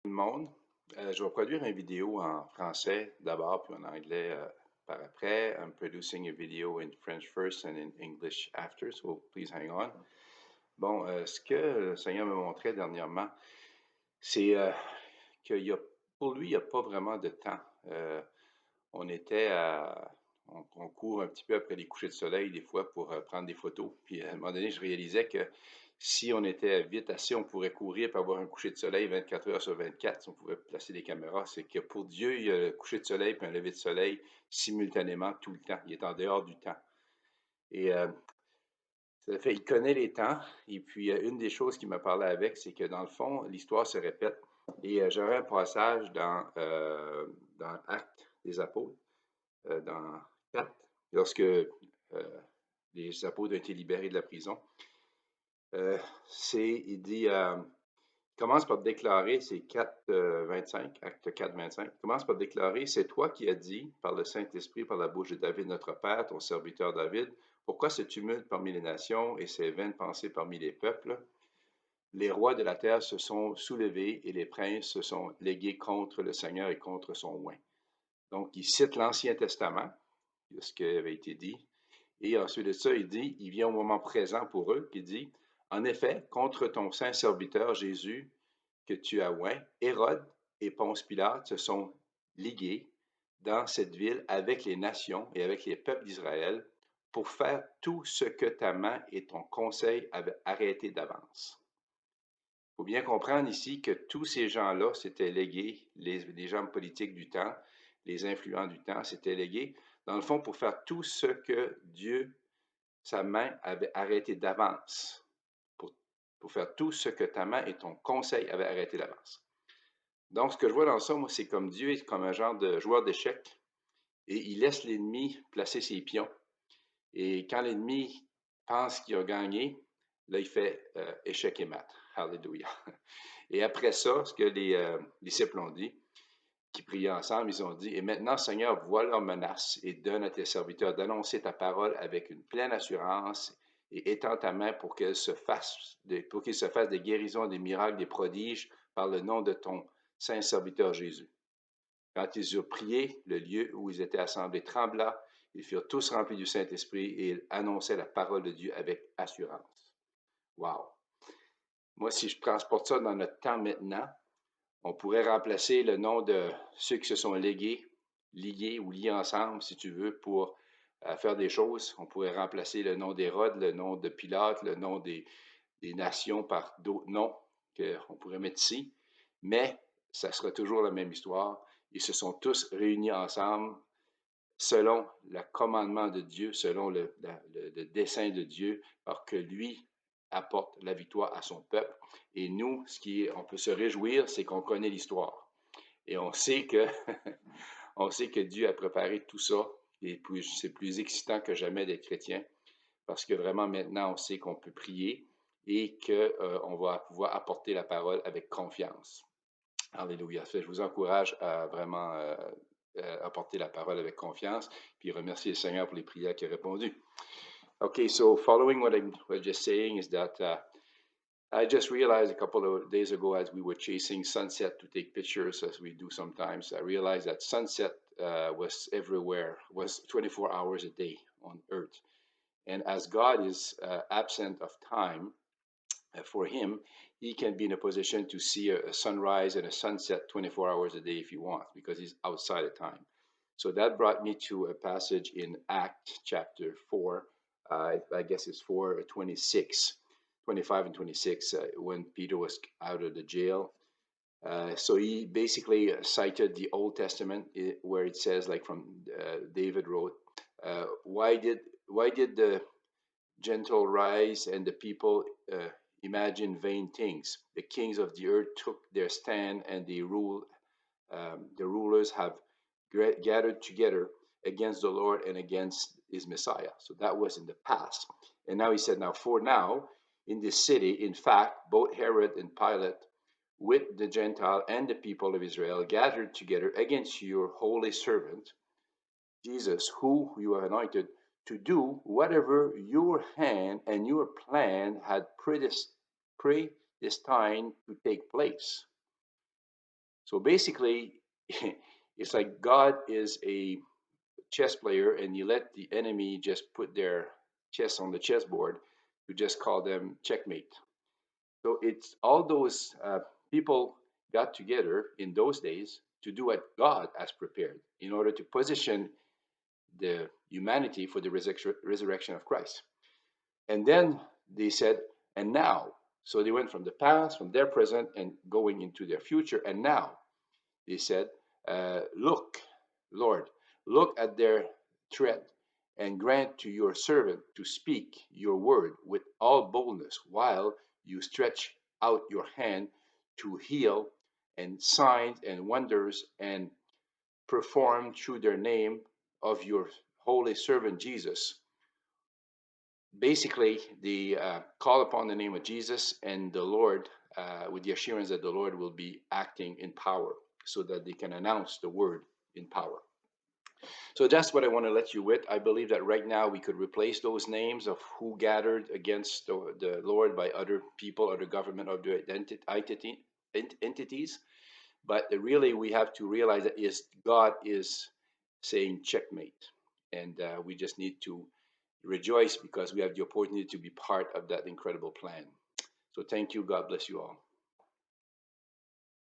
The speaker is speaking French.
Tout le monde. Je vais produire une vidéo en français d'abord, puis en anglais par après. I'm producing a video in French first and in English after, so please hang on. Bon, ce que le Seigneur me montrait dernièrement, c'est qu'il y a, pour lui, il n'y a pas vraiment de temps. On était à, on court un petit peu après les couchers de soleil des fois pour prendre des photos. Puis à un moment donné, je réalisais que si on était vite assez, on pourrait courir pour avoir un coucher de soleil 24 heures sur 24, si on pouvait placer des caméras. C'est que pour Dieu, il y a le coucher de soleil puis un lever de soleil simultanément tout le temps. Il est en dehors du temps. Et ça fait, il connaît les temps. Et puis, une des choses qu'il m'a parlé avec, c'est que dans le fond, l'histoire se répète. Et j'aurais un passage dans Actes des Apôtres dans 4, lorsque les apôtres ont été libérés de la prison. Il dit, il commence par déclarer, c'est 4, 25, acte 4, 25, il commence par déclarer, c'est toi qui as dit, par le Saint-Esprit, par la bouche de David, notre Père, ton serviteur David, pourquoi ce tumulte parmi les nations et ces vaines pensées parmi les peuples? Les rois de la terre se sont soulevés et les princes se sont légués contre le Seigneur et contre son oint. Donc, il cite l'Ancien Testament, ce qui avait été dit. Et ensuite de ça, il dit, il vient au moment présent pour eux, qui dit, en effet, contre ton saint serviteur Jésus que tu as oint, Hérode et Ponce Pilate se sont ligués dans cette ville avec les nations et avec les peuples d'Israël pour faire tout ce que ta main et ton conseil avaient arrêté d'avance. Il faut bien comprendre ici que tous ces gens-là s'étaient légués, les gens politiques du temps, les influents du temps s'étaient légués, dans le fond, pour faire tout ce que Dieu, sa main, avait arrêté d'avance. Pour, pour faire tout ce que ta main et ton conseil avaient arrêté d'avance. Donc, ce que je vois dans ça, moi, c'est comme Dieu est comme un genre de joueur d'échecs et il laisse l'ennemi placer ses pions. Et quand l'ennemi pense qu'il a gagné, là, il fait échec et mat. Hallelujah. Et après ça, ce que les disciples ont dit, qui priaient ensemble, ils ont dit, et maintenant, Seigneur, vois leurs menaces et donne à tes serviteurs d'annoncer ta parole avec une pleine assurance et étends ta main pour qu'ils se fassent des guérisons, des miracles, des prodiges par le nom de ton saint serviteur Jésus. Quand ils eurent prié, le lieu où ils étaient assemblés trembla, ils furent tous remplis du Saint-Esprit et ils annonçaient la parole de Dieu avec assurance. Wow! Moi, si je transporte ça dans notre temps maintenant, on pourrait remplacer le nom de ceux qui se sont liés ou liés ensemble, si tu veux, pour faire des choses. On pourrait remplacer le nom d'Hérode, le nom de Pilate, le nom des nations par d'autres noms qu'on pourrait mettre ici. Mais ça sera toujours la même histoire. Ils se sont tous réunis ensemble selon le commandement de Dieu, selon le dessein de Dieu, pour que lui apporte la victoire à son peuple. Et nous, on peut se réjouir, c'est qu'on connaît l'histoire. Et on sait que, on sait que Dieu a préparé tout ça. Et c'est plus excitant que jamais d'être chrétien, parce que vraiment maintenant, on sait qu'on peut prier et qu'on va pouvoir apporter la parole avec confiance. Alléluia. Je vous encourage à vraiment apporter la parole avec confiance, puis remercier le Seigneur pour les prières qu'il a répondues. Okay, so following what I was just saying is that I just realized a couple of days ago as we were chasing sunset to take pictures, as we do sometimes, I realized that sunset was everywhere, was 24 hours a day on earth. And as God is absent of time, for him, he can be in a position to see a sunrise and a sunset 24 hours a day if he wants, because he's outside of time. So that brought me to a passage in Acts chapter 4, I guess it's 4, 26, 25 and 26, when Peter was out of the jail. So he basically cited the Old Testament where it says, like from David wrote, why did the gentle rise and the people imagine vain things? The kings of the earth took their stand, and the rulers have gathered together against the Lord and against his Messiah. So that was in the past. And now he said, now for now, in this city, in fact, both Herod and Pilate, with the Gentile and the people of Israel, gathered together against your holy servant, Jesus, who you have anointed, to do whatever your hand and your plan had predestined to take place. So basically, it's like God is a chess player, and you let the enemy just put their chess on the chessboard. You just call them checkmate. So it's all those people got together in those days to do what God has prepared in order to position the humanity for the resurrection of Christ. And then they said, and now. So they went from the past, from their present, and going into their future. And now they said, look, Lord, look at their threat and grant to your servant to speak your word with all boldness while you stretch out your hand to heal, and signs and wonders and perform through their name of your holy servant Jesus. Basically, they call upon the name of Jesus and the Lord with the assurance that the Lord will be acting in power so that they can announce the word in power. So that's what I want to let you with. I believe that right now we could replace those names of who gathered against the Lord by other people, other government, other entities. But really, we have to realize that God is saying checkmate. And we just need to rejoice because we have the opportunity to be part of that incredible plan. So thank you. God bless you all.